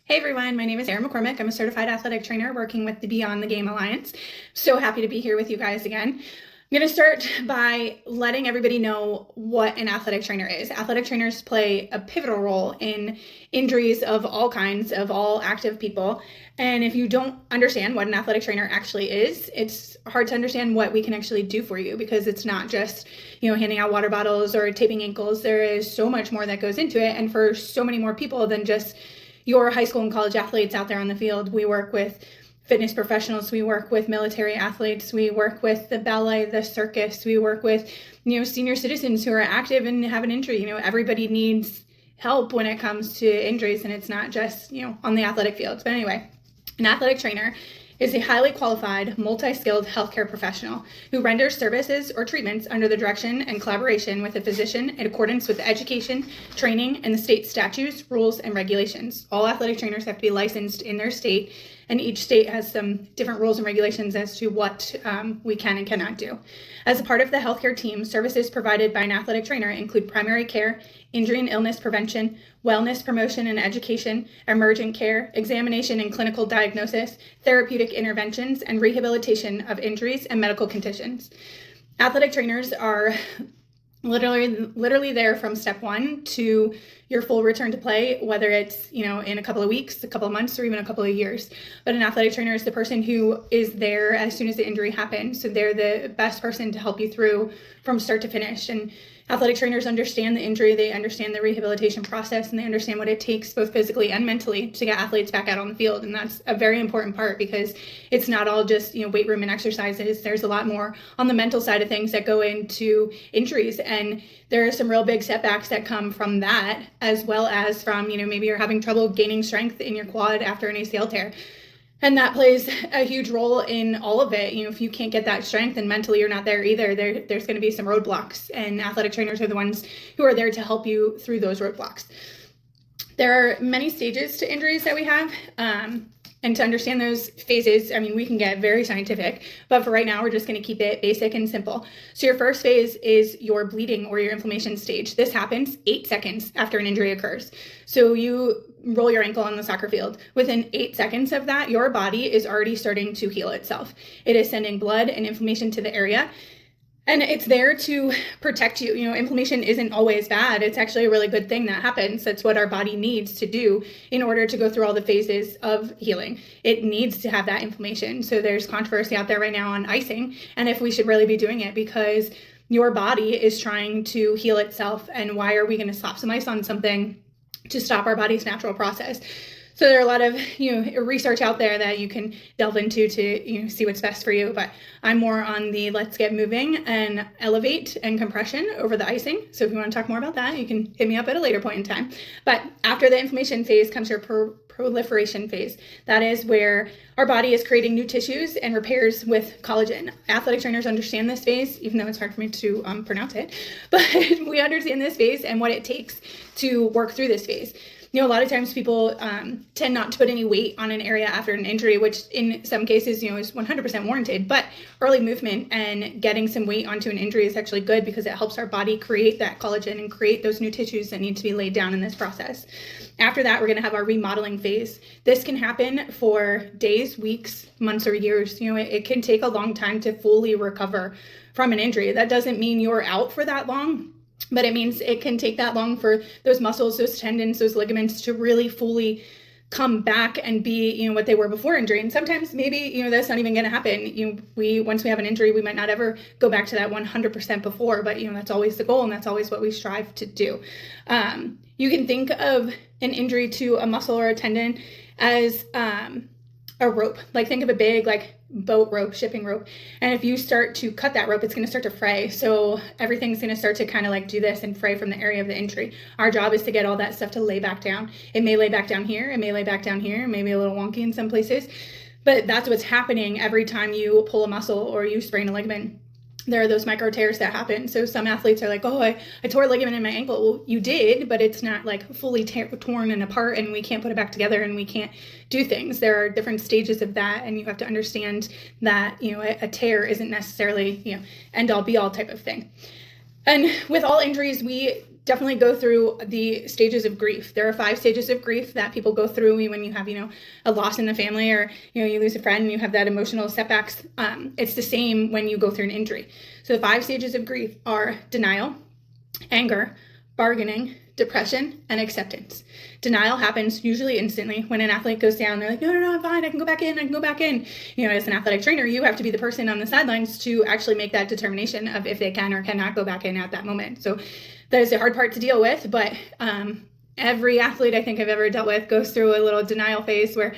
Hey everyone, my name is Erin McCormick. I'm a certified athletic trainer working with the Beyond the Game Alliance. So happy to be here with you guys again. I'm going to start by letting everybody know what an athletic trainer is. Athletic trainers play a pivotal role in injuries of all kinds, of all active people. And if you don't understand what an athletic trainer actually is, it's hard to understand what we can actually do for you, because it's not just, handing out water bottles or taping ankles. There is so much more that goes into it. And for so many more people than just your high school and college athletes out there on the field. We work with fitness professionals, we work with military athletes, we work with the ballet, the circus, we work with, senior citizens who are active and have an injury. Everybody needs help when it comes to injuries, and it's not just, on the athletic fields. But anyway, an athletic trainer is a highly qualified, multi-skilled healthcare professional who renders services or treatments under the direction and collaboration with a physician in accordance with the education, training, and the state statutes, rules, and regulations. All athletic trainers have to be licensed in their state, and each state has some different rules and regulations as to what we can and cannot do. As a part of the healthcare team, services provided by an athletic trainer include primary care, injury and illness prevention, wellness promotion and education, emergent care, examination and clinical diagnosis, therapeutic interventions, and rehabilitation of injuries and medical conditions. Athletic trainers are literally there from step one to your full return to play, whether it's, in a couple of weeks, a couple of months, or even a couple of years. But an athletic trainer is the person who is there as soon as the injury happens. So they're the best person to help you through from start to finish. And athletic trainers understand the injury, they understand the rehabilitation process, and they understand what it takes both physically and mentally to get athletes back out on the field. And that's a very important part, because it's not all just, weight room and exercises. There's a lot more on the mental side of things that go into injuries. And there are some real big setbacks that come from that, as well as from, maybe you're having trouble gaining strength in your quad after an ACL tear. And that plays a huge role in all of it. If you can't get that strength and mentally you're not there either, there's going to be some roadblocks, and athletic trainers are the ones who are there to help you through those roadblocks. There are many stages to injuries that we have. And to understand those phases, we can get very scientific, but for right now, we're just going to keep it basic and simple. So your first phase is your bleeding or your inflammation stage. This happens 8 seconds after an injury occurs. So you roll your ankle on the soccer field. Within 8 seconds of that, your body is already starting to heal itself. It is sending blood and inflammation to the area. And it's there to protect you. Inflammation isn't always bad. It's actually a really good thing that happens. That's what our body needs to do in order to go through all the phases of healing. It needs to have that inflammation. So there's controversy out there right now on icing, and if we should really be doing it, because your body is trying to heal itself. And why are we going to slap some ice on something to stop our body's natural process? So there are a lot of, research out there that you can delve into to, see what's best for you. But I'm more on the let's get moving and elevate and compression over the icing. So if you want to talk more about that, you can hit me up at a later point in time. But after the inflammation phase comes your proliferation phase. That is where our body is creating new tissues and repairs with collagen. Athletic trainers understand this phase, even though it's hard for me to pronounce it. But we understand this phase and what it takes to work through this phase. A lot of times people tend not to put any weight on an area after an injury, which in some cases, is 100% warranted. But early movement and getting some weight onto an injury is actually good, because it helps our body create that collagen and create those new tissues that need to be laid down in this process. After that, we're going to have our remodeling phase. This can happen for days, weeks, months, or years. It can take a long time to fully recover from an injury. That doesn't mean you're out for that long, but it means it can take that long for those muscles, those tendons, those ligaments to really fully come back and be, what they were before injury. And sometimes maybe, that's not even going to happen. Once we have an injury, we might not ever go back to that 100% before, but, that's always the goal, and that's always what we strive to do. You can think of an injury to a muscle or a tendon as a rope. Like, think of a big, boat rope, shipping rope. And if you start to cut that rope, it's going to start to fray. So everything's going to start to kind of do this and fray from the area of the injury. Our job is to get all that stuff to lay back down. It may lay back down here. It may lay back down here. Maybe a little wonky in some places. But that's what's happening every time you pull a muscle or you sprain a ligament. There are those micro tears that happen. So some athletes are like, oh, I tore a ligament in my ankle. Well, you did, but it's not fully torn and apart, and we can't put it back together, and we can't do things. There are different stages of that, and you have to understand that, a tear isn't necessarily, end all be all type of thing. And with all injuries, we definitely go through the stages of grief. There are 5 stages of grief that people go through when you have, a loss in the family, or, you lose a friend and you have that emotional setbacks. It's the same when you go through an injury. So the 5 stages of grief are denial, anger, bargaining, depression, and acceptance. Denial happens usually instantly. When an athlete goes down, they're like, no, I'm fine. I can go back in. As an athletic trainer, you have to be the person on the sidelines to actually make that determination of if they can or cannot go back in at that moment. So that is the hard part to deal with, but every athlete I think I've ever dealt with goes through a little denial phase where,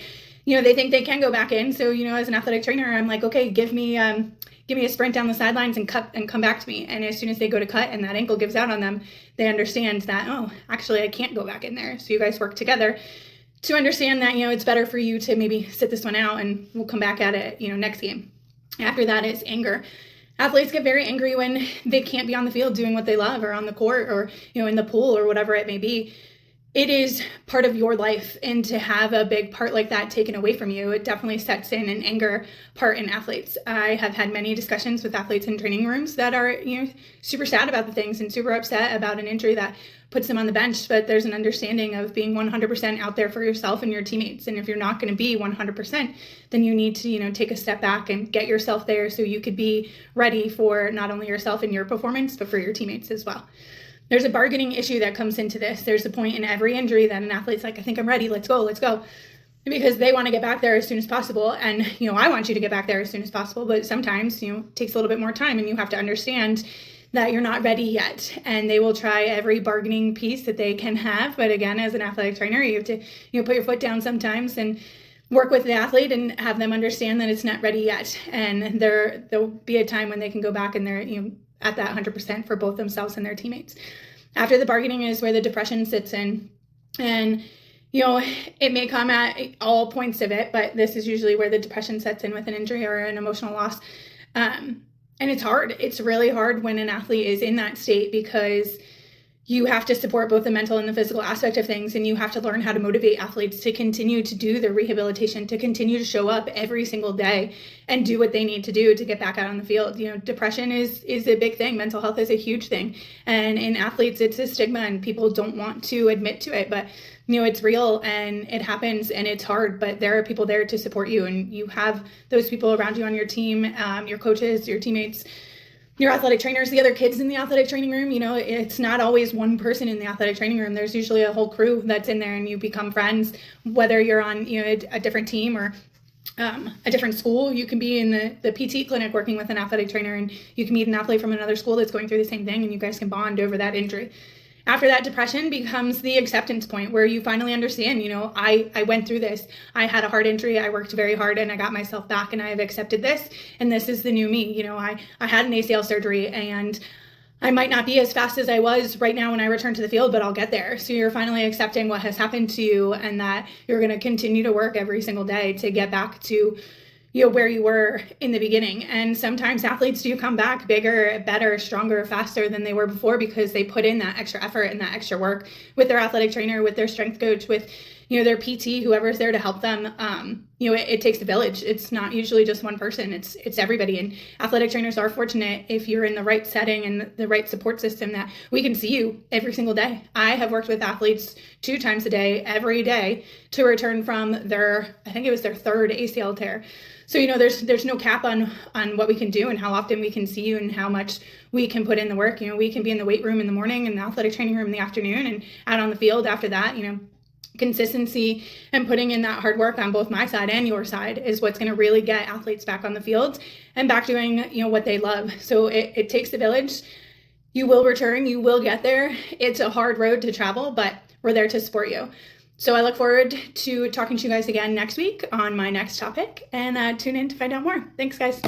they think they can go back in. So, as an athletic trainer, I'm like, okay, give me a sprint down the sidelines and cut and come back to me. And as soon as they go to cut and that ankle gives out on them, they understand that, oh, actually I can't go back in there. So you guys work together to understand that, it's better for you to maybe sit this one out and we'll come back at it, next game. After that is anger. Athletes get very angry when they can't be on the field doing what they love, or on the court, or, in the pool, or whatever it may be. It is part of your life, and to have a big part like that taken away from you, it definitely sets in an anger part in athletes. I have had many discussions with athletes in training rooms that are, super sad about the things and super upset about an injury that puts them on the bench, but there's an understanding of being 100% out there for yourself and your teammates. And if you're not going to be 100%, then you need to, take a step back and get yourself there so you could be ready for not only yourself and your performance, but for your teammates as well. There's a bargaining issue that comes into this. There's a point in every injury that an athlete's like, I think I'm ready. Let's go. Because they want to get back there as soon as possible. And, I want you to get back there as soon as possible. But sometimes, it takes a little bit more time, and you have to understand that you're not ready yet. And they will try every bargaining piece that they can have. But again, as an athletic trainer, you have to, put your foot down sometimes and work with the athlete and have them understand that it's not ready yet. And there'll be a time when they can go back and they're, at that 100% for both themselves and their teammates. After the bargaining is where the depression sits in. And, it may come at all points of it, but this is usually where the depression sets in with an injury or an emotional loss. And it's hard. It's really hard when an athlete is in that state, because you have to support both the mental and the physical aspect of things, and you have to learn how to motivate athletes to continue to do their rehabilitation, to continue to show up every single day and do what they need to do to get back out on the field. Depression is a big thing. Mental health is a huge thing. And in athletes, it's a stigma and people don't want to admit to it, but it's real and it happens and it's hard, but there are people there to support you, and you have those people around you on your team, your coaches, your teammates, your athletic trainers, the other kids in the athletic training room. It's not always one person in the athletic training room. There's usually a whole crew that's in there, and you become friends, whether you're on, a different team or a different school. You can be in the PT clinic working with an athletic trainer, and you can meet an athlete from another school that's going through the same thing, and you guys can bond over that injury. After that, depression becomes the acceptance point where you finally understand, I went through this. I had a heart injury. I worked very hard and I got myself back, and I have accepted this. And this is the new me. I had an ACL surgery, and I might not be as fast as I was right now when I return to the field, but I'll get there. So you're finally accepting what has happened to you, and that you're going to continue to work every single day to get back to where you were in the beginning. And sometimes athletes do come back bigger, better, stronger, faster than they were before, because they put in that extra effort and that extra work with their athletic trainer, with their strength coach, with, their PT, whoever's there to help them. It takes a village. It's not usually just one person. It's everybody. And athletic trainers are fortunate if you're in the right setting and the right support system that we can see you every single day. I have worked with athletes 2 times a day, every day, to return from I think it was their 3rd ACL tear. So, there's no cap on what we can do and how often we can see you and how much we can put in the work. We can be in the weight room in the morning and the athletic training room in the afternoon and out on the field after that. Consistency and putting in that hard work on both my side and your side is what's going to really get athletes back on the field and back doing, what they love. So it takes the village. You will return. You will get there. It's a hard road to travel, but we're there to support you. So I look forward to talking to you guys again next week on my next topic, and tune in to find out more. Thanks, guys.